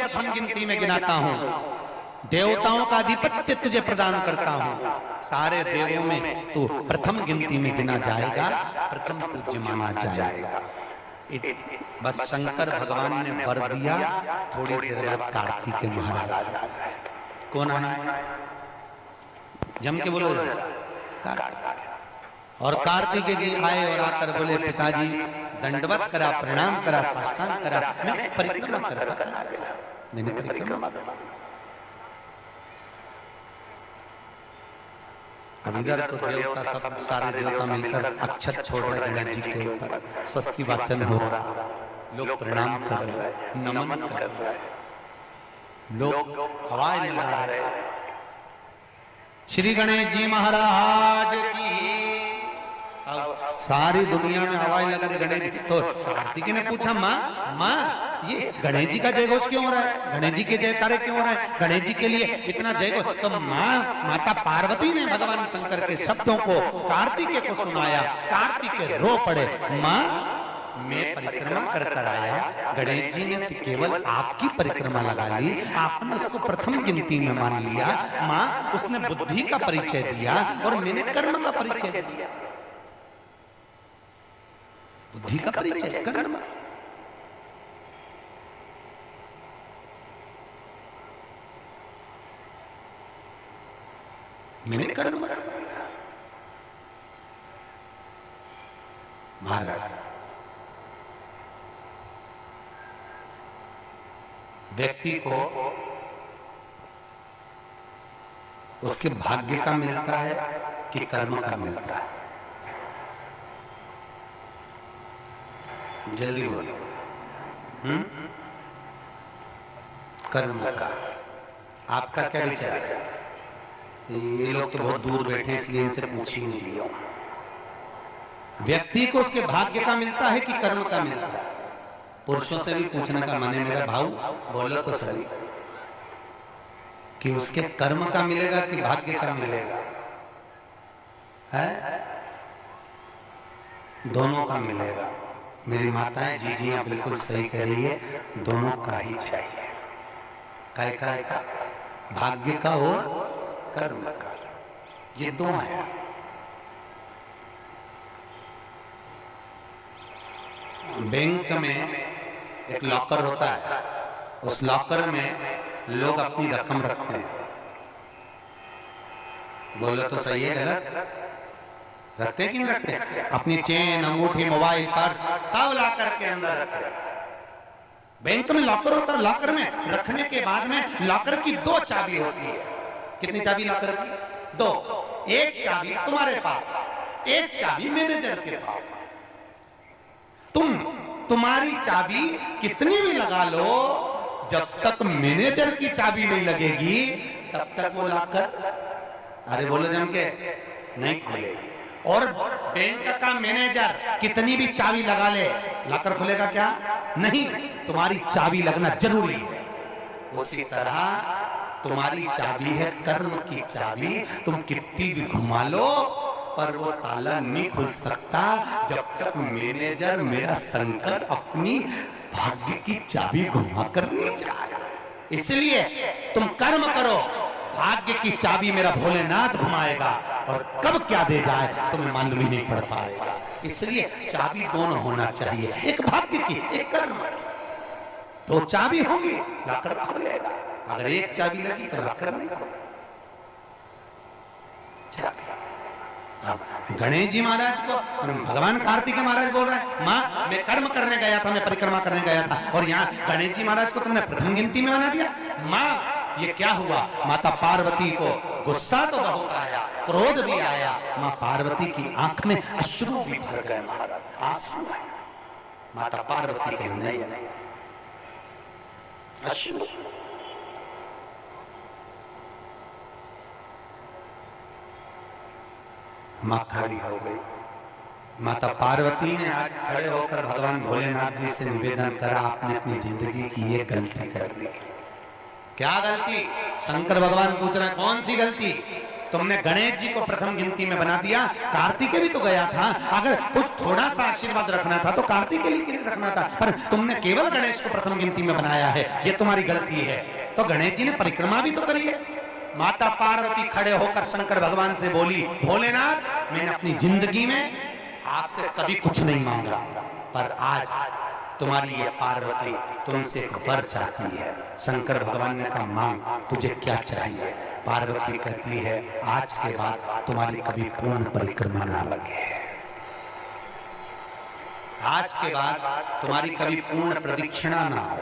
प्रथम गिनती में गिनाता हूँ, देवताओं का अधिपत्य तुझे प्रदान करता हूँ, सारे देवों में तू प्रथम गिनती में गिना जाएगा, प्रथम पूज्य माना जाएगा। बस शंकर भगवान ने वर दिया, थोड़ी देर बाद कार्तिकेय महाराज आ गए। कौन आना है? जम के बोलो और कार्तिकेय जी आए और आकर बोले पिताजी दंडवत करा, प्रणाम करा, साष्टांग करा, मैं परिक्रमा करता, मैंने परिक्रमा इधर तो देवता सब सारे देवता मिलकर अक्षत छोड़ रहे गणेश जी के ऊपर, स्वस्ति वाचन हो रहा, लोग प्रणाम कर रहे, नमन कर रहे, लोग हवाएं लगा रहे। श्री गणेश जी महाराज की सारी दुनिया में हवाएं लग रही गणेश जी। तो कार्तिकेय ने पूछा माँ ये गणेश जी का जयघोष क्यों हो रहा है, गणेश जी के जयकारे क्यों हो रहा है, गणेश जी के लिए इतना जयघोष? तो माता पार्वती ने भगवान शंकर के शब्दों को कार्तिकेय को सुनाया। कार्तिकेय रो पड़े, माँ मैं परिक्रमा कर कर आया, गणेश जी ने केवल आपकी परिक्रमा लगा ली, आपने उसको प्रथम गिनती में मान लिया। माँ उसने बुद्धि का परिचय दिया और मैंने कर्म का परिचय दिया। बुद्धि का परिचय कर्म, मैंने कर्म। महाराज व्यक्ति को उसके भाग्य का मिलता है कि कर्म का मिलता है? जल्दी बोलो। कर्म का। आपका क्या विचार है? ये लोग तो बहुत दूर बैठे इसलिए इनसे पूछ ही नहीं लिया। व्यक्ति को उसके भाग्य का मिलता है कि कर्म का मिलता है? पुरुषों से भी पूछने का मन है मेरा भाऊ, बोलो तो सही कि उसके कर्म का मिलेगा कि भाग्य का मिलेगा? है दोनों का मिलेगा। मेरी माताएं जी आप बिल्कुल सही कह रही है, दोनों का ही चाहिए। काय का भाग्य का और कर्म का, ये दो है। बैंक में एक लॉकर होता है, उस लॉकर में लोग अपनी रकम रखते हैं। बोलो तो सही है गलत? रखते कि नहीं रखते? अपनी चेन, अंगूठी, मोबाइल, पर्स सब लॉकर के अंदर रखते हैं। बैंक में लॉकर होता है, लॉकर में रखने के बाद में लॉकर की दो चाबी होती है। कितनी चाबी लॉकर की? दो। एक चाबी तुम्हारे पास, एक चाबी मैनेजर के पास। तुम्हारी चाबी कितनी भी लगा लो, जब तक मैनेजर की चाबी नहीं लगेगी तब तक वो लॉकर, अरे बोलो जम के, नहीं खुलेगी। और बैंक का मैनेजर कितनी भी चाबी लगा ले, लॉकर खुलेगा क्या? नहीं, तुम्हारी चाबी लगना जरूरी है। उसी तरह तुम्हारी चाबी है कर्म की चाबी, तुम कितनी भी घुमा लो पर वो ताला नहीं खुल सकता जब तक मैनेजर मेरा शंकर अपनी भाग्य की चाबी घुमा कर नहीं जाए। इसलिए तुम कर्म करो, भाग्य की चाबी मेरा भोलेनाथ घुमाएगा, और कब क्या दे जाए तुम्हें मालूम ही नहीं पड़ पाएगा। इसलिए चाबी दोनों होना चाहिए, एक भाग्य की, एक कर्म। दो चाबी होंगी, लॉकर खुलेगा। अगर एक चाबी लगी तो लॉकर नहीं खुलेगा। गणेश जी महाराज को भगवान कार्तिकेय महाराज बोल रहे हैं, माँ मैं कर्म करने गया था, मैं परिक्रमा करने गया था, और यहाँ गणेश जी महाराज को तुमने प्रथम गिनती में बना दिया। माँ ये क्या हुआ? माता पार्वती को गुस्सा तो बहुत आया, क्रोध भी आया। माँ पार्वती की आंख में अश्रु भी भर गए महाराज, आंसू है माता पार्वती के नयन अश्रु। माँ खड़ी हो गई। माता पार्वती ने आज खड़े होकर भगवान भोलेनाथ जी से निवेदन करा, आपने अपनी जिंदगी की ये गलती कर दी। क्या गलती? शंकर भगवान पूछ रहे हैं कौन सी गलती? तुमने गणेश जी को प्रथम गिनती में बना दिया, कार्तिकेय भी तो गया था। अगर कुछ थोड़ा सा आशीर्वाद रखना था तो कार्तिकेय के लिए रखना था, पर तुमने केवल गणेश को प्रथम गिनती में बनाया है, ये तुम्हारी गलती है। तो गणेश जी ने परिक्रमा भी तो करी है। माता पार्वती खड़े होकर शंकर भगवान से बोली, भोलेनाथ मैंने अपनी जिंदगी में आपसे कभी कुछ नहीं मांगा, पर आज तुम्हारी ये पार्वती तुमसे एक वर चाहती है। शंकर भगवान ने कहा, मांग, तुझे क्या चाहिए? पार्वती कहती है, आज के बाद तुम्हारी कभी पूर्ण परिक्रमा ना लगे, आज के बाद तुम्हारी कभी पूर्ण प्रदक्षिणा ना हो।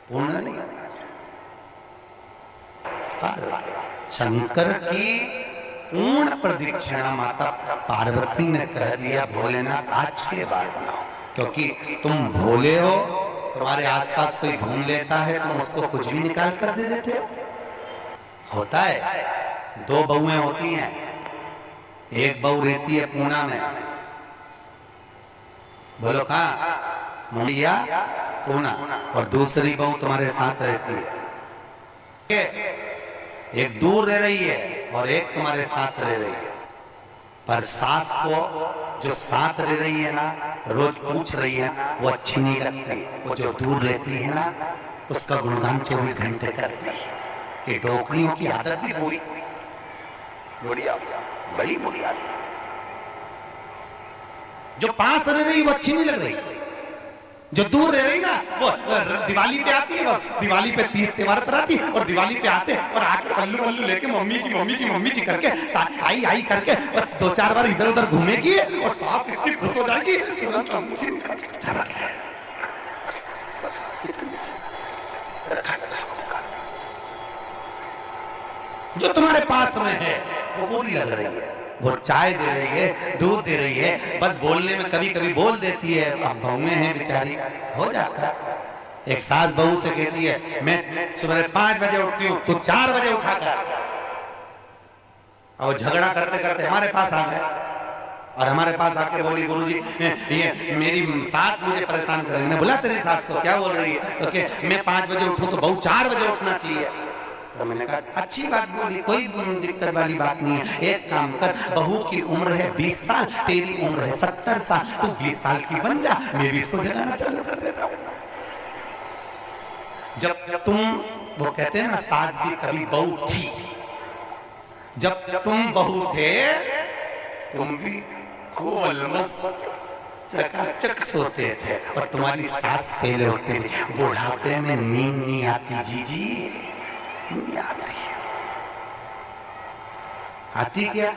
पूर्ण नहीं होना चाहिए। शंकर की पूर्ण प्रदक्षिणा माता पार्वती ने कह दिया, भोलेनाथ आज के बाद ना हो, क्योंकि तुम भोले हो, तुम्हारे आसपास कोई घूम लेता है तुम उसको कुछ भी निकाल कर दे देते हो। होता है, दो बहुएं होती हैं, एक बहू रहती है पूना में, बोलो कहाँ? मुंडिया पूना, और दूसरी बहू तुम्हारे साथ रहती है। एक दूर रह रही है और एक तुम्हारे साथ रह रही है, पर सास को जो साथ रह रही है ना, रोज पूछ रही है, वो अच्छी नहीं लगती। वो जो दूर रहती है ना, उसका गुणगान 24 घंटे करती है। ये डोकरियों की आदत भी बुरी, बड़ी बुरी आदत। जो पास रह रही वो अच्छी नहीं लग रही, जो दूर रह रही ना वो दिवाली पे आती है, बस दिवाली पे 30 त्योहार पर आती है, और दिवाली पे आते हैं और आके पल्लू पल्लू लेके मम्मी जी करके आई करके बस 2-4 बार इधर उधर घूमेगी और सास इतनी खुश हो जाएगी। जो तुम्हारे पास में है वो बुरी लग रही है, वो चाय दे रही है, दूध दे रही है, बस बोलने में कभी कभी बोल देती है, अब बहुएं हैं बेचारी, हो जाता है। एक सास बहू से कहती है, मैं सुबह 5 बजे उठती हूँ, तू 4 बजे उठा कर, और झगड़ा करते करते हमारे पास आ गए और हमारे पास आके बोली, गुरुजी ये मेरी सास मुझे परेशान कर रही है। बोला तेरी सास को क्या बोल रही है? तो कि मैं 5 बजे उठूं तो बहू 4 बजे उठना चाहिए। तो मैंने कहा अच्छी बात बोली, कोई दिक्कत वाली बात नहीं है। एक काम कर, बहू की उम्र है 20 साल, तेरी उम्र है 70 साल, तू 20 साल की बन जा, मैं भी इसको जगाना चालू कर देता हूँ। जब तुम, वो कहते हैं ना, सास भी कभी बहू थी, जब तुम बहू थे तुम भी खूब मस्त चकाचक सोते थे, और तुम्हारी सास पहले होते थे, बुढ़ापे में नींद नहीं आती जीजी, नहीं आती। आती क्या?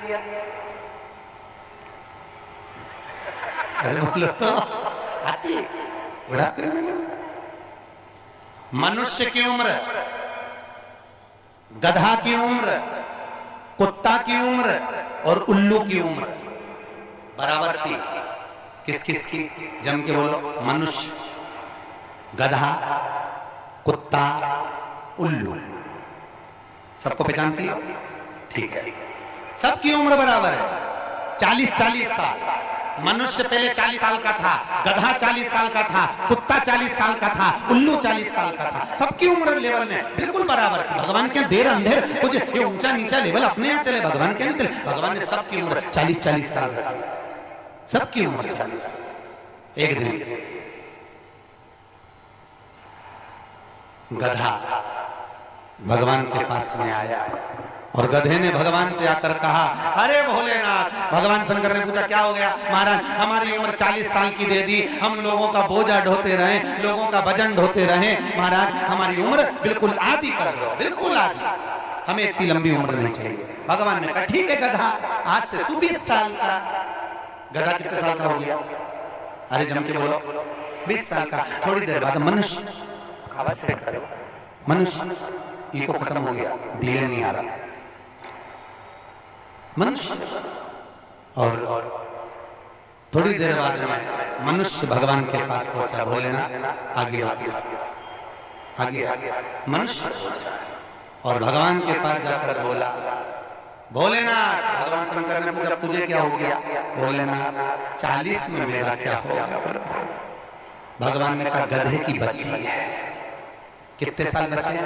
अरे बोलो तो, आती बुढ़ापे में। मनुष्य की उम्र, गधा की उम्र, कुत्ता की उम्र और उल्लू की उम्र बराबर थी। किस किस की? जम के बोलो। मनुष्य, गधा, कुत्ता, उल्लू, सबको पहचानती हो? ठीक है, सबकी उम्र बराबर है, 40-40 साल। मनुष्य पहले 40 साल का था, गधा 40 साल का था, कुत्ता 40 साल का था, उल्लू 40 साल का था, सबकी उम्र लेवल में बिल्कुल बराबर थी। भगवान के देर अंधेर कुछ ये ऊंचा नीचा लेवल अपने यहाँ चले, भगवान के नहीं चले। भगवान ने सबकी उम्र 40-40 साल, सबकी उम्र 40। एक दिन गधा भगवान के पास में आया और गधे ने भगवान से आकर कहा, अरे भोलेनाथ। भगवान शंकर ने पूछा, क्या हो गया? महाराज हमारी उम्र 40 साल की दे दी, हम लोगों का बोझा ढोते रहे, लोगों का वजन ढोते रहे, महाराज हमारी उम्र बिल्कुल आधी कर दो, बिल्कुल आधी, हमें इतनी लंबी उम्र नहीं चाहिए। भगवान ने कहा, ठीक है गधा, आज से तू 20 साल का। गधा कितने साल का हो गया? अरे जम के बोलो, 20 साल का। थोड़ी देर बाद मनुष्य, मनुष्य इको खत्म हो गया, धीरे नहीं आ रहा मनुष्य, और थोड़ी देर बाद में मनुष्य भगवान के पास पहुंचा। भोलेनाथ आगे आगे मनुष्य, और भगवान के पास जाकर बोला, भोलेनाथ। भगवान शंकर ने पूछा, तुझे क्या हो गया? भोलेनाथ 40 में मेरा क्या होगा? भगवान ने कहा, गधे की बच्ची है। कितने साल बच्चे?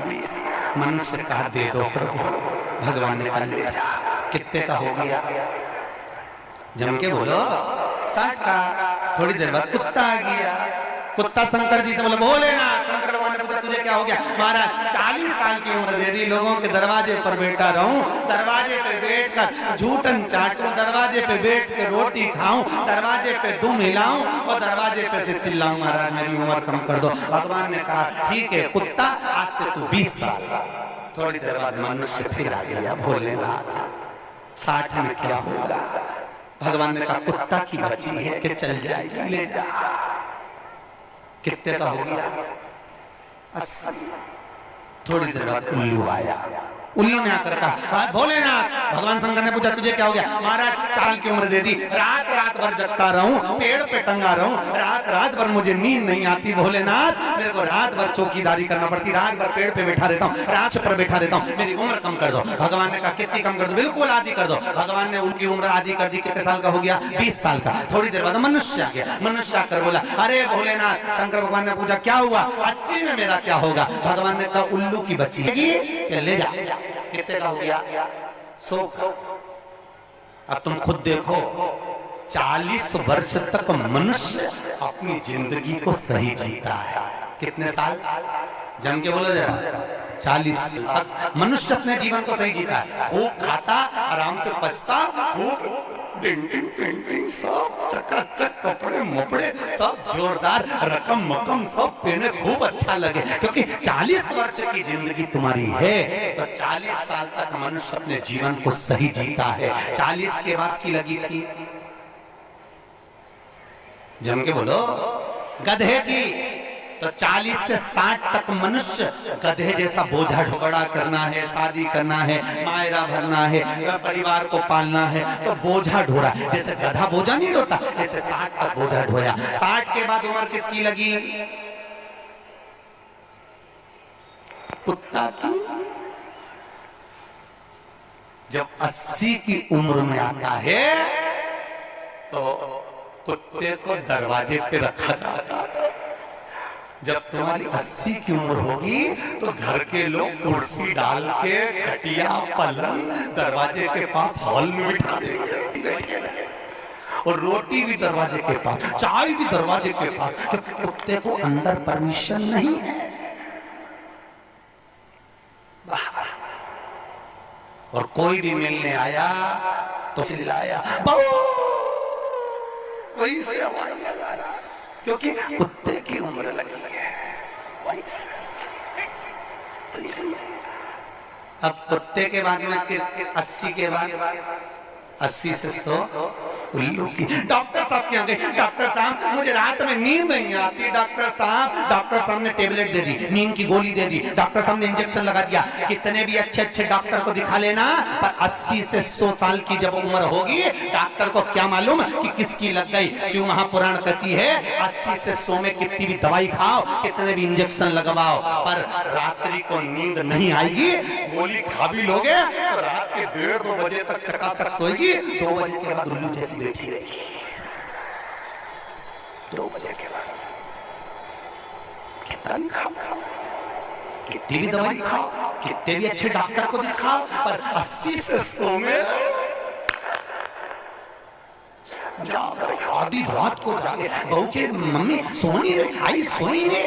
20। मनुष्य कहा, दे दो प्रभु। भगवान ने कहा ले जा। कितने का हो गया? जम के बोलो 60 का। थोड़ी देर बाद कुत्ता आ गया। कुत्ता शंकर जी से बोले भोलेनाथ। शंकर भगवान ने पूछा तुझे क्या हो गया? महाराज 40 साल की उम्र दे दी, लोगों के दरवाजे पर बैठा रहूं, दरवाजे पे बैठ कर झूठन चाटूं, दरवाजे पे बैठ के रोटी खाऊं, दरवाजे पे दुम हिलाऊं और दरवाजे पे से चिल्लाऊं महाराज मेरी उम्र कम कर दो। भगवान ने कहा ठीक है कुत्ता, आज से तू 20 साल। थोड़ी देर बाद मनुष्य फिर आ गया। भोलेनाथ 60 में क्या होगा? भगवान ने कहा कुत्ता की बच्ची है कि चल जाएगी, ले जा। कितने का हो गया? 80। थोड़ी देर बाद उल्लू आया। उल्लू ने आकर कहा भोलेनाथ। भगवान शंकर ने पूछा तुझे क्या हो गया? महाराज 40 की उम्र दे दी, रात रात भर जगता रहूं, पेड़ पे टंगा रहूं, रात रात भर मुझे नींद नहीं आती भोलेनाथ, मेरे को रात भर चौकीदारी करना पड़ती, रात भर पेड़ पे बैठा रहता हूँ, रात पर बैठा रहता हूँ, मेरी उम्र कम कर दो। भगवान ने कहा कितनी कम कर दो? बिल्कुल आधी कर दो। भगवान ने उनकी उम्र आधी कर दी। कितने साल का हो गया? 20 साल का। थोड़ी देर बाद मनुष्य आ गया। मनुष्य आकर बोला अरे भोलेनाथ। शंकर भगवान ने पूछा क्या हुआ? 80 में मेरा क्या होगा? भगवान ने कहा उल्लू की बच्ची है, ले जा। कितने का हो गया? 100। अब तुम खुद देखो 40 वर्ष तक मनुष्य अपनी जिंदगी को सही जीता है। कितने साल? जम के बोलो जरा। 40 तक मनुष्य अपने जीवन को सही जीता है। खूब खाता, आराम से पछता, खूब पेंटिंग पेंटिंग सब चकाचक, कपड़े मपड़े सब जोरदार, रकम मकम सब पहने, खूब अच्छा लगे क्योंकि 40 वर्ष की जिंदगी तुम्हारी है। तो 40 साल तक मनुष्य अपने जीवन को सही जीता है। 40 के बाद की लगी थी? जम के बोलो गधे की। तो 40 से 60 तक मनुष्य गधे जैसा बोझा ढोबड़ा करना है, शादी करना है, मायरा भरना है, परिवार को पालना है, तो बोझा ढोरा। जैसे गधा बोझा नहीं ढोता, ऐसे 60 तक बोझा ढोया। 60 के बाद उम्र किसकी लगी? कुत्ता की। जब 80 की उम्र में आता है तो कुत्ते को दरवाजे पे रखा जाता है। जब तुम्हारी 80 की उम्र होगी तो घर के लोग कुर्सी डाल के खटिया पलंग दरवाजे के पास हॉल में बिठा देंगे और रोटी भी दरवाजे के पास, चाय भी दरवाजे के पास, क्योंकि कुत्ते को अंदर परमिशन नहीं है। बाहर। और कोई भी मिलने आया तो चिल्लाया वही से आवाज लगा रहा, क्योंकि कुत्ते की उम्र लगी है। अब कुत्ते के बाद में 80 के बाद 80 से 100 उल्लू की। डॉक्टर साहब क्या गए? डॉक्टर साहब मुझे रात में नींद नहीं आती। डॉक्टर साहब ने टेबलेट दे दी, नींद की गोली दे दी, डॉक्टर साहब ने इंजेक्शन लगा दिया। कितने भी अच्छे अच्छे डॉक्टर को दिखा लेना, पर 80 से 100 साल की जब उम्र होगी डॉक्टर को क्या मालूम कि किसकी लग गई। शिव महापुराण कहती है 80 से 100 में कितनी भी दवाई खाओ, कितने भी इंजेक्शन लगवाओ, पर रात्रि को नींद नहीं आएगी। गोली खा भी लोगे तो रात के 1:30-2 बजे तक चकाचक सोएगी, 2 बजे के बाद उल्लू जैसी बैठी रहेगी। 2 बजे के बाद कितना भी खाओ, कितनी भी दवाई खाओ, कितने भी अच्छे डॉक्टर को दिखाओ, पर 80 से 100 में आधी रात को जागे। बहू के मम्मी सोनी आई, सोई ने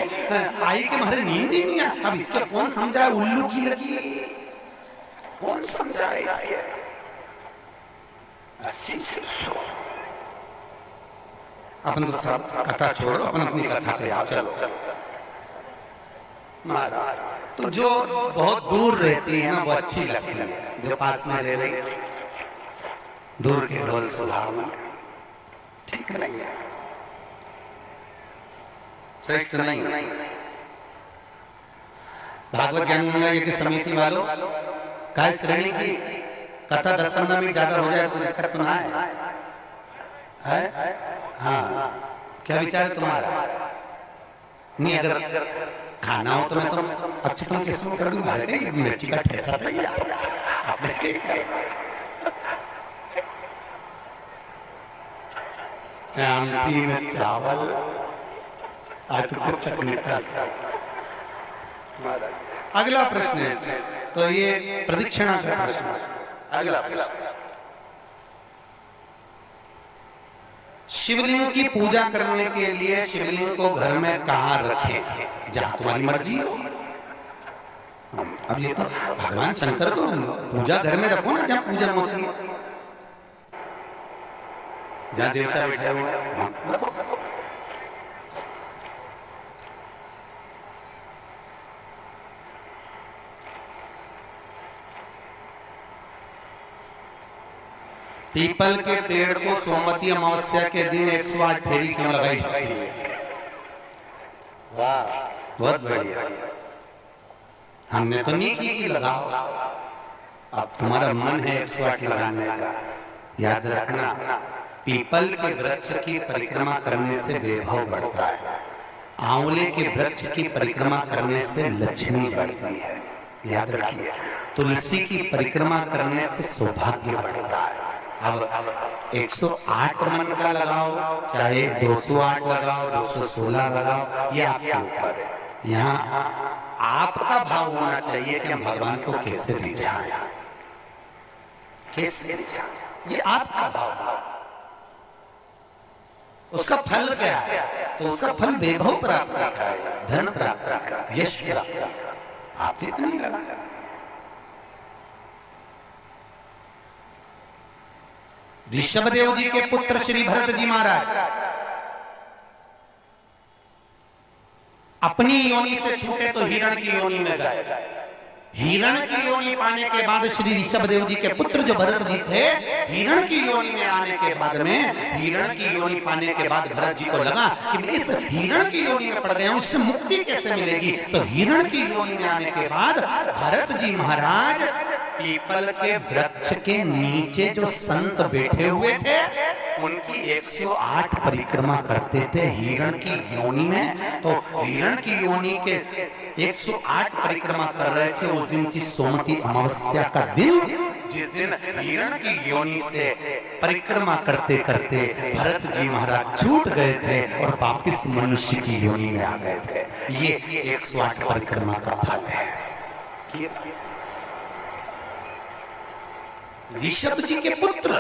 आई के मारे नींद ही नहीं है। अब इसका कौन समझाए? उल्लू की लगी, कौन समझाए इसके? 80 से 100। अपन तो सब कथा छोड़ो, अपन अपनी कथा पे आओ। चलो महाराज, तो जो बहुत दूर रहती है ना वो अच्छी लगती है, जो पास में रह रही दूर के ढोल सुहावना ठीक नहीं है, श्रेष्ठ नहीं। भागवत ज्ञान गंगा की समिति वालों का श्रेणी की कथा 10-15 मिनट ज्यादा हो जाए तो दिक्कत तो ना है? हाँ, क्या विचार है तुम्हारा? नहीं, अगर खाना हो तो मैं तो अच्छा तुम किस्म कर दूंगा, मिर्ची का ठेसा तैयार। चावल आज तो चटनी का अगला प्रश्न है, तो ये प्रदक्षिणा का प्रश्न। अगला प्रश्न, शिवलिंग की पूजा करने के लिए शिवलिंग को घर में कहाँ रखें? जहाँ तुम्हारी मर्जी हो। अब ये तो भगवान शंकर को पूजा घर में रखो ना, जहाँ पूजा होती है, जहाँ देवता बैठा हुआ है। पीपल के पेड़ को सोमवती अमावस्या के दिन 108 फेरी क्यों लगाई जाती है? वाह, बहुत बढ़िया। हमने तो नहीं की लगाओ, अब तुम्हारा मन है 108 लगाने का। याद रखना, पीपल के वृक्ष की परिक्रमा करने से वैभव बढ़ता है, आंवले के वृक्ष की परिक्रमा करने से लक्ष्मी बढ़ती है। याद रखिए, तुलसी की परिक्रमा करने से सौभाग्य बढ़ता है। अब 108 मन का लगाओ, चाहे 208 लगाओ, 216 लगाओ, ये आपके ऊपर है। यहाँ आपका भाव होना चाहिए कि हम भगवान को कैसे रिझाएं, कैसे रिझाएं, ये आपका भाव। उसका फल क्या है? तो उसका फल वैभव प्राप्ति का है, धन प्राप्ति का, यश प्राप्ति का। आप जितना नहीं लगा। ऋषभदेव जी के पुत्र श्री भरत जी महाराज अपनी योनि से छूटे तो हिरण की योनि में गए। हिरण की योनि पाने के बाद श्री ऋषभदेव जी के पुत्र जो भरत जी थे, हिरण की योनि में आने के बाद में, हिरण की योनि पाने के बाद भरत जी को लगा कि मैं इस हिरण की योनि में पड़ गया हूं, इससे मुक्ति कैसे मिलेगी? तो हिरण की योनि में आने के बाद भरत जी महाराज पीपल के वृक्ष के नीचे जो संत बैठे हुए थे, उनकी 108 परिक्रमा करते थे हिरण की योनि में। तो हिरण की योनि के 108 परिक्रमा कर रहे थे। उस दिन की सोमवती अमावस्या का दिन, जिस दिन हिरण की योनि से परिक्रमा करते करते भरत जी महाराज छूट गए थे और वापिस मनुष्य की योनि में आ गए थे। ये 108 परिक्रमा का फल है। ऋषभ जी के पुत्र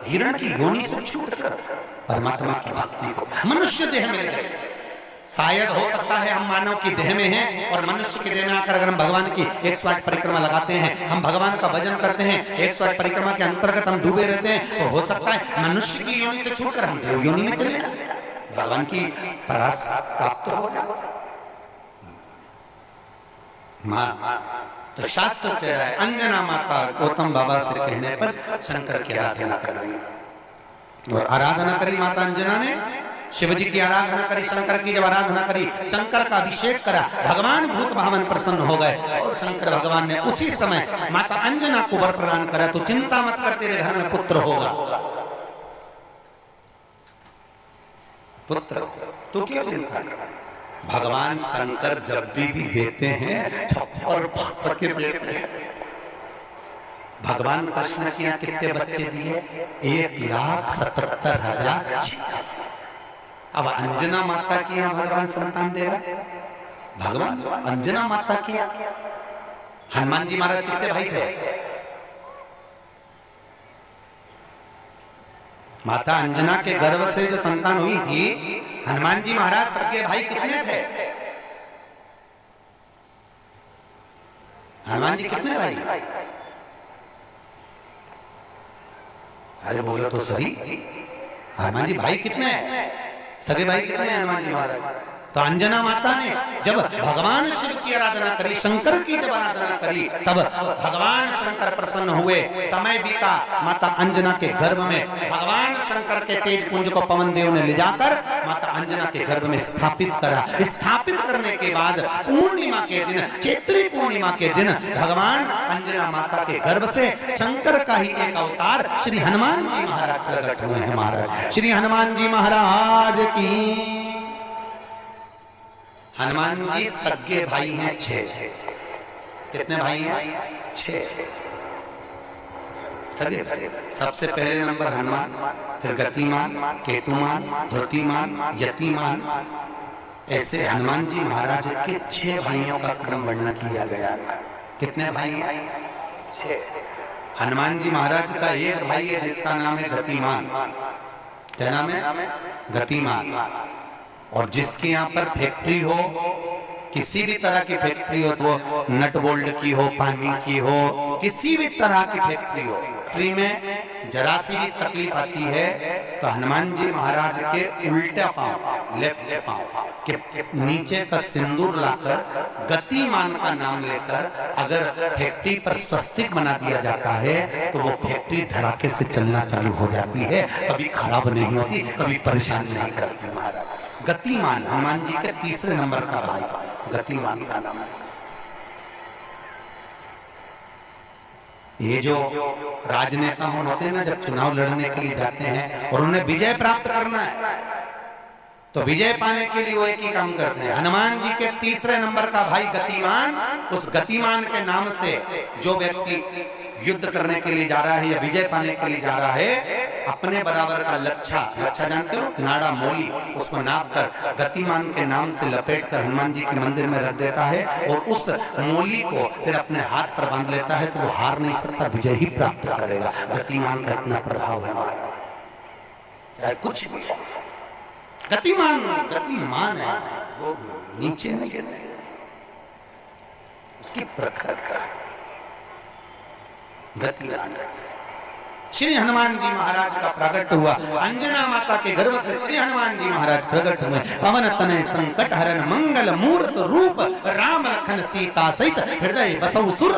हिरण की योनि से छूटकर परमात्मा की भक्ति को मनुष्य देह में ले गए। शायद हो सकता है हम मानव की देह में हैं और मनुष्य की देह में आकर अगर हम भगवान की 108 परिक्रमा लगाते हैं, हम भगवान का भजन करते हैं, 108 परिक्रमा के अंतर्गत हम डूबे रहते हैं, तो हो सकता है मनुष्य की योनि से छूटकर हम देव योनि में चले जाएं, भगवान की परास प्राप्त हो जाए। तो शास्त्र कह रहा है, अंजना माता गौतम बाबा से कहने पर शंकर की आराधना कर रही और आराधना करी माता अंजना ने, शिव जी की आराधना करी, शंकर की जब आराधना करी, शंकर का अभिषेक करा, भगवान भूत भावन प्रसन्न हो गए और शंकर भगवान ने उसी समय माता अंजना को वर प्रदान करा, तो चिंता मत कर, तेरे घर में पुत्र होगा। पुत्र, तो क्यों चिंता कर? भगवान शंकर जब भी देते हैं छप्पर के देते हैं। भगवान कृष्ण के यहाँ कितने बच्चे दिए? 1,77,000। अब अंजना माता की यहाँ भगवान संतान दे रहा है। भगवान अंजना माता की यहाँ हनुमान जी महाराज कितने भाई थे? माता अंजना के गर्भ से जो संतान हुई थी, हनुमान जी महाराज सबके भाई कितने थे? हनुमान जी कितने भाई? अरे बोलो तो सही, हनुमान जी भाई कितने हैं? सगे भाई कितने हैं हनुमान जी महाराज? तो अंजना माता ने जब भगवान शिव की आराधना करी, शंकर की जब आराधना करी, तब भगवान शंकर प्रसन्न हुए। समय बीता, माता अंजना के गर्भ में भगवान शंकर के तेज पुंज को पवन देव ने ले जाकर माता अंजना के गर्भ में स्थापित करा। स्थापित करने के बाद पूर्णिमा के दिन, चैत्री पूर्णिमा के दिन, भगवान अंजना माता के गर्भ से शंकर का ही एक अवतार श्री हनुमान जी महाराज प्रकट हुए हैं। महाराज श्री हनुमान जी महाराज की। हनुमान जी सगे भाई हैं 6। कितने भाई हैं? 6 सगे भाई। सबसे पहले नंबर हनुमान, फिर गतिमान, केतुमान, धृतिमान, यतिमान, ऐसे हनुमान जी महाराज के 6 भाइयों का क्रम वर्णन किया गया। कितने भाई हैं? 6। हनुमान जी महाराज का एक भाई है जिसका नाम है गतिमान। क्या नाम है? गतिमान। और जिसके यहाँ पर फैक्ट्री हो, किसी भी तरह की फैक्ट्री हो, तो नट बोल्ट की हो, पानी की हो, किसी भी तरह की फैक्ट्री हो, फैक्ट्री में जरा सी भी तकलीफ आती है तो हनुमान जी महाराज के उल्टा पांव, लेफ्ट पांव के नीचे का सिंदूर लाकर गतिमान का नाम लेकर अगर फैक्ट्री पर स्वस्तिक बना दिया जाता है तो वो फैक्ट्री धड़ाके से चलना चालू हो जाती है, कभी खराब नहीं होती, कभी परेशान नहीं करती। महाराज गतिमान हनुमान जी के 3 नंबर का भाई, गतिमान का नाम है। ये जो राजनेता होते हैं ना, जब चुनाव लड़ने के लिए जाते हैं और उन्हें विजय प्राप्त करना है तो विजय पाने के लिए वो एक ही काम करते हैं। हनुमान जी के 3 नंबर का भाई गतिमान, उस गतिमान के नाम से जो व्यक्ति युद्ध करने के लिए जा रहा है या विजय पाने के लिए जा रहा है, अपने बराबर का लच्छा जानते हो, नाड़ा मोली, उसको नाप कर गतिमान के नाम से लपेट कर हनुमान जी के मंदिर में रख देता है और उस मोली को फिर अपने हाथ पर बांध लेता है तो वो हार नहीं सकता, विजय ही प्राप्त करेगा। गतिमान का इतना प्रभाव है, कुछ भी गतिमान है, वो नीचे नहीं गिरने, उसकी प्रखरता गतिमान। श्री हनुमान जी महाराज का प्रकट हुआ, अंजना माता के गर्भ से श्री हनुमान जी महाराज प्रकट हुए। पवन तनय संकट हरण मंगल मूर्त रूप, राम लखन सीता सहित हृदय बसौ सुर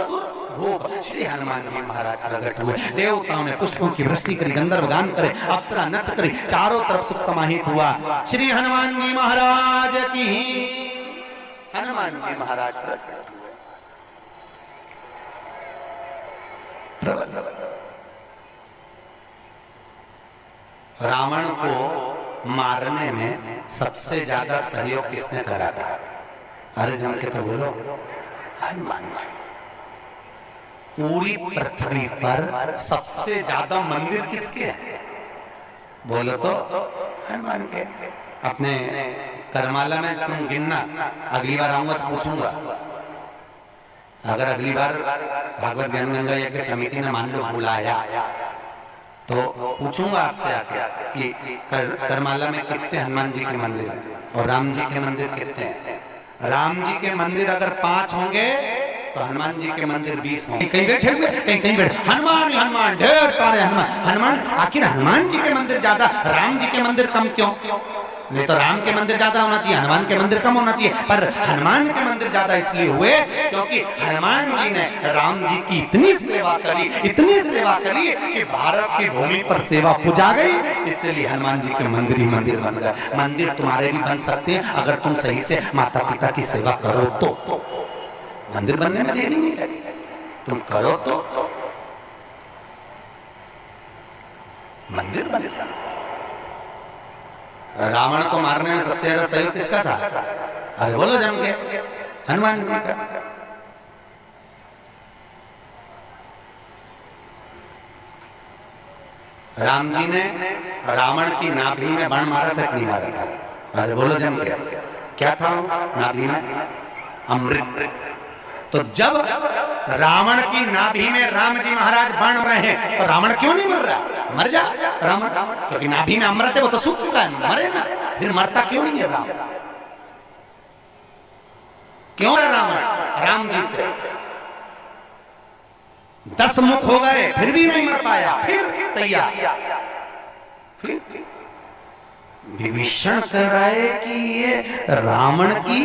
रूप। श्री हनुमान जी महाराज प्रकट हुए। देवताओं ने पुष्पों की वृष्टि करी, गंधर्व गान करे, अप्सरा नृत्य करी, चारों तरफ सुख समाहित हुआ। श्री हनुमान जी महाराज की, हनुमान जी महाराज प्रकट हुए। रावण को मारने में सबसे ज्यादा सहयोग किसने करा था? अरे जम के तो बोलो, हनुमान जी। पूरी पृथ्वी पर सबसे ज्यादा मंदिर किसके हैं? बोलो तो हनुमान के। अपने करमाला में तुम गिनना, अगली बार आऊंगा तो पूछूंगा। अगर अगली बार भागवत ज्ञान गंगा यज्ञ समिति ने मान लो बुलाया तो पूछूंगा आपसे आके कि करमाला में कितने हनुमान जी के मंदिर हैं और राम जी के मंदिर कितने हैं। राम जी के मंदिर अगर 5 होंगे तो हनुमान जी के मंदिर 20 होंगे। कहीं बैठे हुए, कहीं बैठे, हनुमान हनुमान, ढेर सारे हनुमान। आखिर हनुमान जी के मंदिर ज्यादा, राम जी के मंदिर कम क्यों? नहीं तो राम के मंदिर ज्यादा होना चाहिए, हनुमान के मंदिर कम होना चाहिए। पर हनुमान के मंदिर ज्यादा इसलिए हुए क्योंकि हनुमान जी ने राम जी की इतनी सेवा करी कि भारत की भूमि पर सेवा पुजा गई, इसलिए हनुमान जी के मंदिर ही मंदिर बन गए। मंदिर तुम्हारे भी बन सकते हैं अगर तुम सही से माता पिता की सेवा करो तो। मंदिर बनने में देरी नहीं लगी, तुम करो तो मंदिर बन जाए। रावण को मारने में सबसे ज्यादा सहयोग किसका था? अरे बोलो जम के, हनुमान जी का। राम जी ने रावण की नाभि में बाण मारा था कि नहीं मारा था? अरे बोलो जम के, क्या था नाभि में? अमृत। तो जब रावण की नाभि में राम जी महाराज बाण रहे हैं तो रावण क्यों नहीं मर रहा? मर जा रावण, क्योंकि नाभि में अमृत है, वो तो सूख चुका है, मरे ना, फिर मरता क्यों नहीं है रावण? क्यों रावण राम जी से 10 मुख हो गए फिर भी नहीं मर पाया, फिर तैयार, फिर विभीषण कह रहा है कि ये रावण की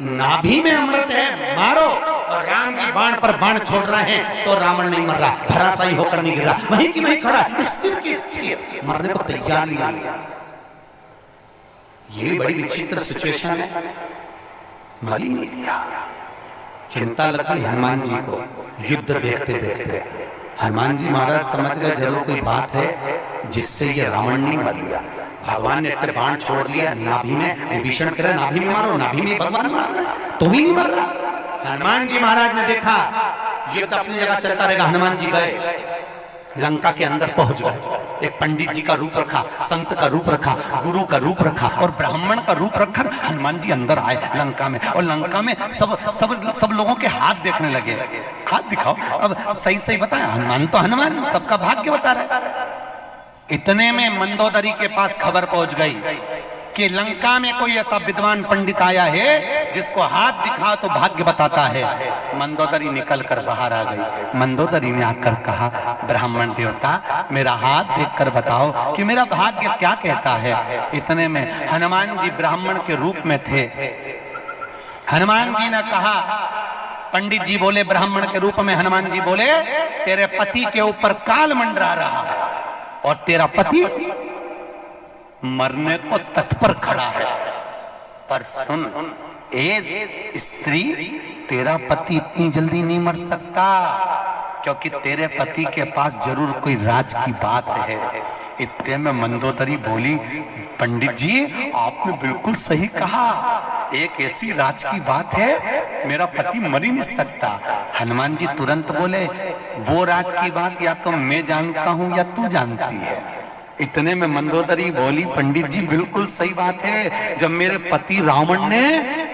नाभि में अमृत है, मारो। और राम जी बाण पर बाण छोड़ रहे हैं तो रावण नहीं मर रहा, धराशायी होकर नहीं गिर रहा, वहीं की वहीं खड़ा, स्थिर की स्थिर, मरने को तैयार नहीं। ये बड़ी विचित्र सिचुएशन है। मर ही नहीं दिया। चिंता लगी हनुमान जी को युद्ध देखते देखते। हनुमान जी महाराज समझ गए जरूर कोई बात है जिससे ये रावण नहीं मर गया। भगवान ने इतने बाण छोड़ दिया नाभि में, विभीषण कह रहे नाभि में मारो, नाभि में भगवान मार रहा तो भी नहीं मर रहा। हनुमान जी महाराज ने देखा युद्ध अपनी जगह चलता रहेगा, हनुमान जी गए लंका के अंदर पहुंच गए। एक पंडित जी का रूप रखा, संत का रूप रखा, गुरु का रूप रखा और ब्राह्मण का रूप रखकर हनुमान जी अंदर आए लंका में। और लंका में सब लोगों के हाथ देखने लगे। हाथ दिखाओ, अब सही सही बताया, हनुमान तो हनुमान, सबका भाग्य बता रहे। इतने में मंदोदरी के पास खबर पहुंच गई कि लंका में कोई ऐसा विद्वान पंडित आया है जिसको हाथ दिखा तो भाग्य बताता है। मंदोदरी निकल कर बाहर आ गई। मंदोदरी ने आकर कहा, ब्राह्मण देवता मेरा हाथ देखकर बताओ कि मेरा भाग्य क्या कहता है। इतने में हनुमान जी ब्राह्मण के रूप में थे। हनुमान जी ने कहा, पंडित जी बोले ब्राह्मण के रूप में, हनुमान जी बोले तेरे पति के ऊपर काल मंडरा रहा है और तेरा पति मरने को तत्पर खड़ा है। पर सुन ए स्त्री, तेरा पति इतनी जल्दी नहीं मर सकता, क्योंकि तेरे पति के पास जरूर कोई राज की बात है। इतने में मंदोदरी बोली, पंडित जी आपने बिल्कुल सही कहा, एक ऐसी राज की बात है, मेरा पति मर ही नहीं सकता। हनुमान जी तुरंत बोले, वो राज की बात या तो मैं जानता हूं या तू जानती है। इतने में मंदोदरी बोली, पंडित जी बिल्कुल सही बात है, जब मेरे पति रावण ने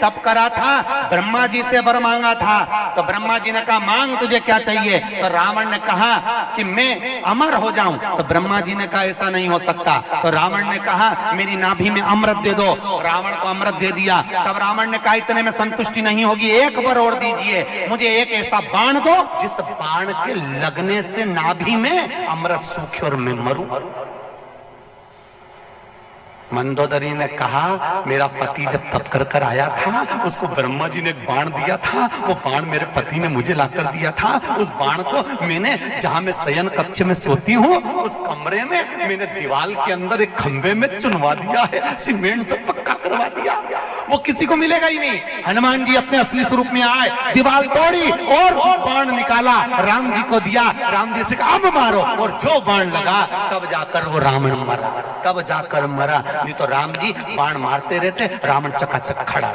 तप करा था, ब्रह्मा जी से वर मांगा था, तो ब्रह्मा जी ने कहा मांग तुझे क्या चाहिए, तो रावण ने कहा कि मैं अमर हो जाऊं, तो ब्रह्मा जी ने कहा ऐसा नहीं हो सकता। तो रावण ने कहा मेरी नाभि में अमृत दे दो, रावण को अमृत दे दिया। तब रावण ने कहा इतने में संतुष्टि नहीं होगी, एक बार और दीजिए, मुझे एक ऐसा बाण दो जिस बाण के लगने से नाभि में अमृत सूखे और मैं मरूं। मंदोदरी ने कहा मेरा पति जब तप कर कर आया था, उसको ब्रह्मा जी ने एक बाण दिया था, वो बाण मेरे पति ने मुझे लाकर दिया था। उस बाण को मैंने, जहां मैं शयन कक्ष में सोती हूँ, उस कमरे में मैंने दीवार के अंदर एक खंबे में चुनवा दिया है, सीमेंट से पक्का करवा दिया, वो किसी को मिलेगा ही नहीं। हनुमान जी अपने असली स्वरूप में आए, दीवार तोड़ी और बाण निकाला, राम जी को दिया, राम जी से कहा अब मारो, और जो बाण लगा तब जाकर वो रावण मरा, तब जाकर मरा। नहीं तो राम जी बाण मारते रहते, रावण चकाचक खड़ा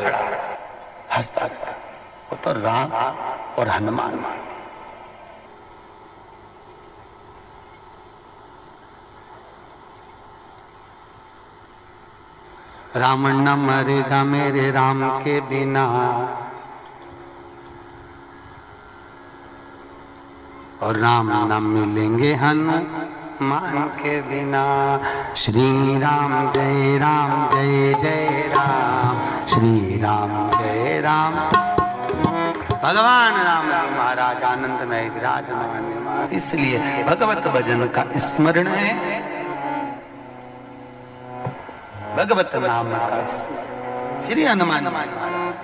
हंसता हंसता। वो तो राम और हनुमान। रावण न मरेगा मेरे राम के बिना, और राम न मिलेंगे हनुमान के बिना। श्री राम जय जय राम, श्री राम जय राम। भगवान राम जी महाराज आनंद में विराजमान, इसलिए भगवत भजन का स्मरण है, भगवत नाम का श्री हनुमान महाराज।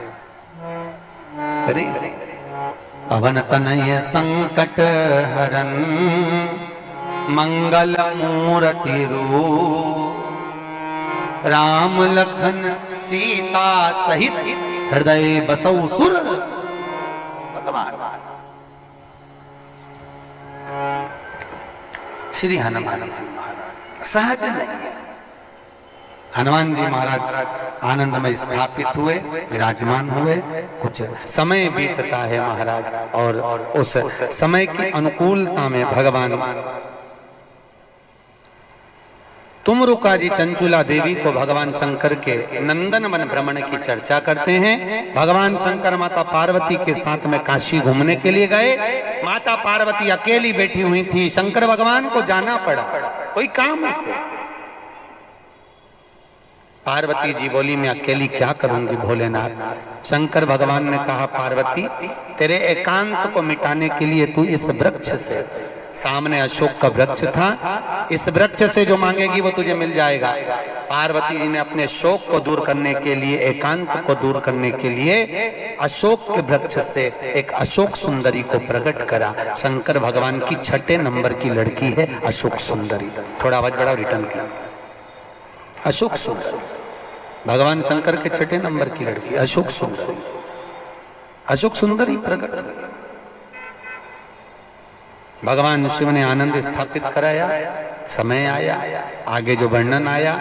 पवन तनय संकट हरन, मंगल मूर्ति रूप, राम लखन सीता सहित हृदय बसौ सुर। भगवान श्री हनुमान जी महाराज सहज नहीं, हनुमान जी महाराज आनंद में स्थापित हुए, विराजमान हुए। कुछ समय बीतता है महाराज, और उस समय की अनुकूलता में भगवान तुमरुका जी चंचुला देवी को भगवान शंकर के नंदन वन भ्रमण की चर्चा करते हैं। भगवान शंकर माता पार्वती के साथ में काशी घूमने के लिए गए। माता पार्वती अकेली बैठी हुई थी, शंकर भगवान को जाना पड़ा कोई काम से। पार्वती जी बोली मैं अकेली क्या करूंगी भोलेनाथ। शंकर भगवान ने कहा पार्वती तेरे एकांत को मिटाने के लिए तू इस वृक्ष से, सामने अशोक का वृक्ष था, इस वृक्ष से जो मांगेगी वो तुझे मिल जाएगा। पार्वती जी ने अपने शोक को दूर करने के लिए, एकांत को दूर करने के लिए अशोक के वृक्ष से एक अशोक सुंदरी को प्रकट करा। शंकर भगवान की 6 नंबर की लड़की है अशोक सुंदरी। थोड़ा आवाज बढ़ाओ, रिटर्न किया। अशोक सुंदरी भगवान शंकर के 6 नंबर की लड़की अशोक सुंदरी। अशोक सुंदरी प्रकट हुई। भगवान शिव ने आनंद स्थापित कराया। समय आया, आगे जो वर्णन आया,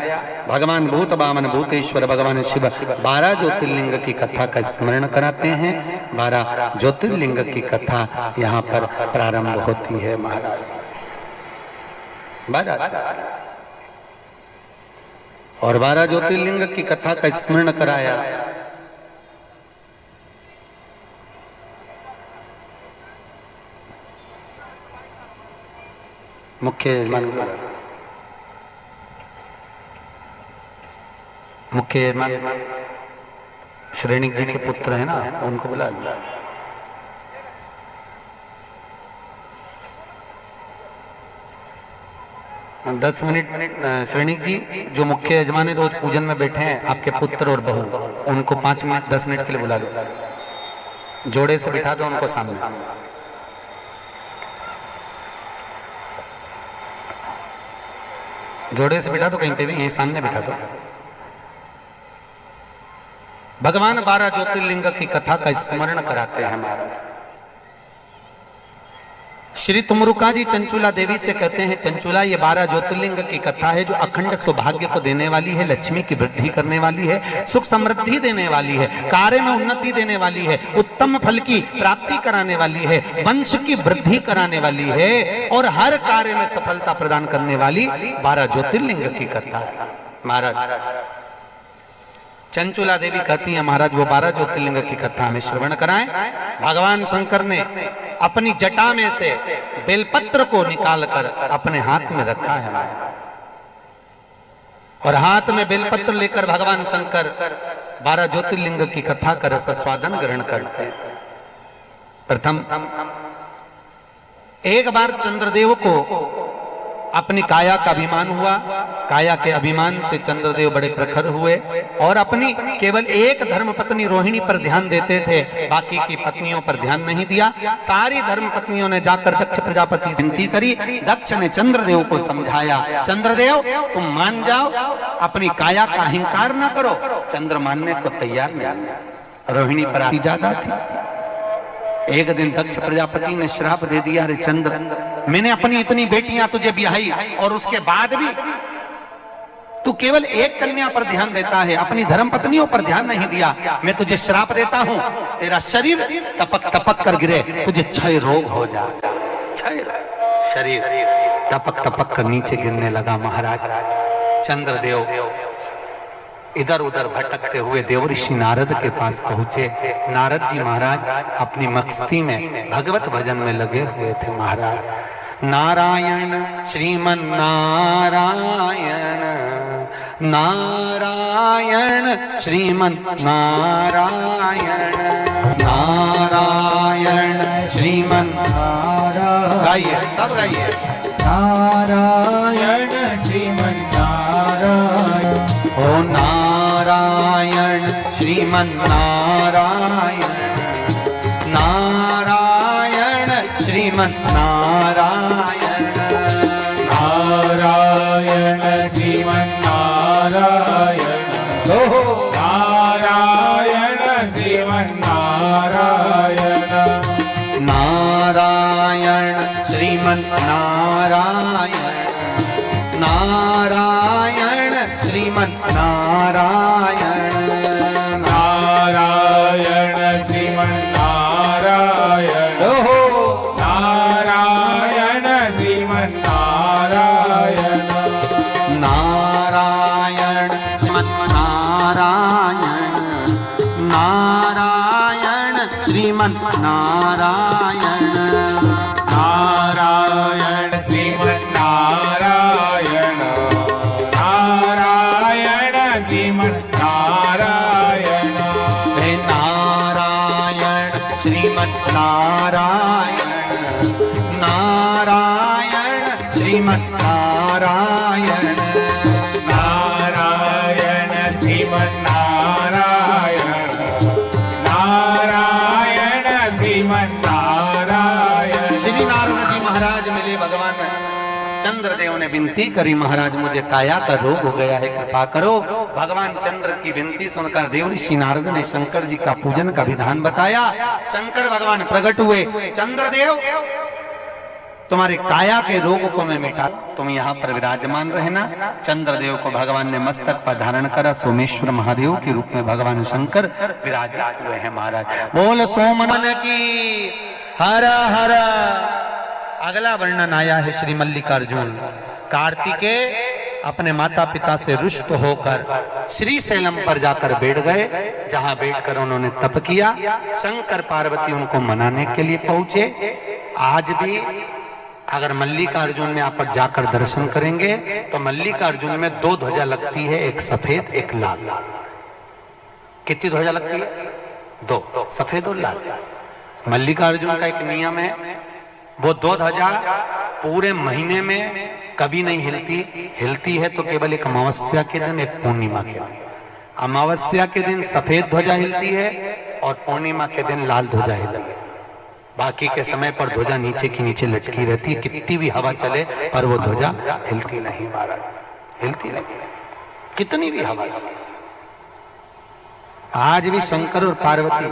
भगवान भूत बामन भूतेश्वर भगवान शिव 12 ज्योतिर्लिंग की कथा का स्मरण कराते हैं। 12 ज्योतिर्लिंग की कथा यहाँ पर प्रारंभ होती है महाराज। और 12 ज्योतिर्लिंग की कथा का स्मरण कराया। मुख्य श्रेणिक जी के पुत्र है ना, उनको बुला। 10 मिनट श्रेणिक जी जो मुख्य यजमान रोज पूजन में बैठे हैं, आपके पुत्र और बहू, उनको 5 मिनट 10 मिनट के लिए बुला दो, जोड़े से बिठा दो उनको सामने। जोड़े से बिठा दो, कहीं पे भी यहीं सामने बिठा दो। भगवान 12 ज्योतिर्लिंग की कथा का स्मरण कराते हैं महाराज। श्री तुमरुका जी चंचुला देवी से कहते हैं, चंचुला ये 12 ज्योतिर्लिंग की कथा है जो अखंड सौभाग्य को देने वाली है, लक्ष्मी की वृद्धि करने वाली है, सुख समृद्धि देने वाली है, कार्य में उन्नति देने वाली है, उत्तम फल की प्राप्ति कराने वाली है, वंश की वृद्धि कराने वाली है और हर कार्य में सफलता प्रदान करने वाली 12 ज्योतिर्लिंग की कथा है। महाराज चंचुला देवी कहती है, महाराज वो 12 ज्योतिर्लिंग की कथा हमें श्रवण कराएं। भगवान शंकर ने अपनी जटा में से बेलपत्र को निकालकर अपने हाथ में रखा है और हाथ में बेलपत्र लेकर भगवान शंकर 12 ज्योतिर्लिंग की कथा का रस स्वादन ग्रहण करते हैं। प्रथम एक बार चंद्रदेव को अपनी काया का अभिमान हुआ, काया के अभिमान से चंद्रदेव बड़े प्रखर हुए और अपनी केवल एक धर्म पत्नी रोहिणी पर ध्यान देते थे, बाकी की पत्नियों पर ध्यान नहीं दिया। सारी धर्म पत्नियों ने जाकर दक्ष प्रजापति से विनती करी। दक्ष ने चंद्रदेव को समझाया, चंद्रदेव तुम मान जाओ, अपनी काया का अहंकार ना करो। चंद्र मानने को तैयार नहीं, रोहिणी पर आती ज्यादा थी। एक दिन दक्ष प्रजापति ने श्राप दे दिया, अरे चंद्र मैंने अपनी इतनी बेटियां तुझे ब्याही और उसके बाद भी तू केवल एक कन्या पर ध्यान देता है, अपनी धर्म पत्नियों पर ध्यान नहीं दिया। मैं तुझे श्राप देता हूं, तेरा शरीर टपक टपक कर गिरे, तुझे क्षय रोग हो जाए। क्षय शरीर टपक टपक कर नीचे गिरने लगा। महाराज चंद्रदेव इधर उधर भटकते हुए देवऋषि नारद के पास पहुंचे। नारद जी महाराज अपनी मस्ती में भगवत भजन में लगे हुए थे। महाराज नारायण श्रीमन नारायण, नारायण श्रीमन नारायण, नारायण श्रीमन नारायण। गाइए सब गाइए, नारायण श्रीमन नारायण। ओ नारायण श्रीमन नारायण, नारायण श्रीमन नारायण, नारायण श्रीमन नारायण, नारायण श्रीमन नारायण, नारायण श्रीमन नारायण, नारायण श्रीमन नारायण, नारायण श्रीमन नारायण, नारायण श्रीमन नारायण, नारायण श्रीमन नारायण, नारायण श्रीमन नारायण, नारायण श्रीमन नारायण, नारायण श्रीमन नारायण, हे नारायण श्रीमन नारायण, नारायण श्रीमन नारायण, नारायण श्रीमन नारायण, नारायण श्रीमन नारायण। श्री नारायण जी महाराज मिले भगवान चंद्रदेव ने विनती करी, महाराज मुझे काया का रोग हो गया है, कृपा करो। भगवान चंद्र की विनती सुनकर देवऋषि नारद ने शंकर जी का पूजन का विधान बताया। शंकर भगवान प्रकट हुए, चंद्रदेव तुम्हारे काया के रोग को मैं मिटा, तुम यहाँ पर विराजमान रहना। चंद्रदेव को भगवान ने मस्तक पर धारण करा, सोमेश्वर महादेव के रूप में भगवान शंकर विराजित हुए हैं। महाराज बोल सोमन की हर हर। अगला वर्णन आया है श्री मल्लिकार्जुन। कार्तिकेय अपने माता पिता से रुष्ट होकर श्रीशैलम पर जाकर बैठ गए, जहां बैठकर उन्होंने तप किया। शंकर पार्वती उनको मनाने के लिए पहुंचे। आज भी अगर मल्लिकार्जुन में आप जाकर दर्शन करेंगे तो मल्लिकार्जुन में 2 ध्वजा लगती है, एक सफेद एक लाल। कितनी ध्वजा लगती है? 2, सफेद और लाल। मल्लिकार्जुन का एक नियम है, वो 2 ध्वजा पूरे महीने में कभी नहीं हिलती है तो केवल एक अमावस्या के दिन, एक पूर्णिमा के दिन। अमावस्या के दिन सफेद ध्वजा हिलती है और पूर्णिमा के दिन लाल ध्वजा हिलती है। बाकी के समय पर ध्वजा नीचे की नीचे लटकी रहती है, कितनी भी हवा चले पर वो ध्वजा हिलती नहीं महाराज, हिलती नहीं, कितनी भी हवा चले। आज भी शंकर और पार्वती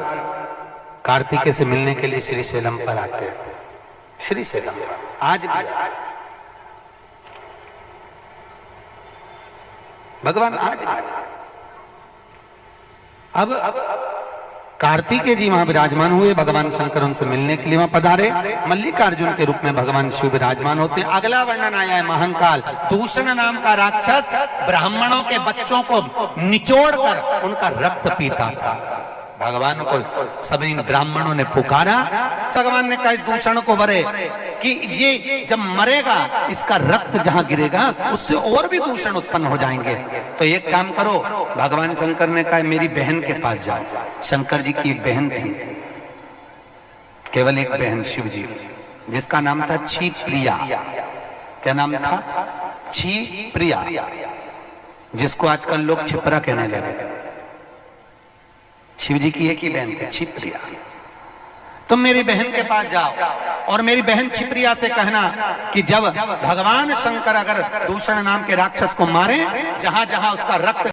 कार्तिकेय से मिलने के लिए श्रीशैलम पर आते हैं। श्रीशैलम आज भी भगवान आज अब कार्तिकेय जी वहां विराजमान हुए। भगवान शंकर उनसे मिलने के लिए वहां पधारे। मल्लिकार्जुन के रूप में भगवान शिव विराजमान होते हैं। अगला वर्णन आया है महंकाल। दूषण नाम का राक्षस ब्राह्मणों के बच्चों को निचोड़कर उनका रक्त पीता था। भगवान को सभी ब्राह्मणों ने पुकारा। भगवान ने कहा दूषण को वरे कि ये जब मरेगा इसका रक्त जहां गिरेगा उससे और भी दूषण उत्पन्न हो जाएंगे, तो एक काम करो। भगवान शंकर ने कहा मेरी बहन के पास जाओ। शंकर जी की एक बहन थी, केवल एक बहन शिव जी, जिसका नाम था क्षिप्रिया। क्या नाम था? क्षिप्रिया, जिसको आजकल लोग छिपरा कहने लगे। शिव जी की एक ही बहन थी क्षिप्रिया। तुम मेरी बहन के पास जाओ और मेरी बहन क्षिप्रिया से कहना कि जब भगवान शंकर अगर दूषण नाम के राक्षस को मारे, जहां जहां उसका रक्त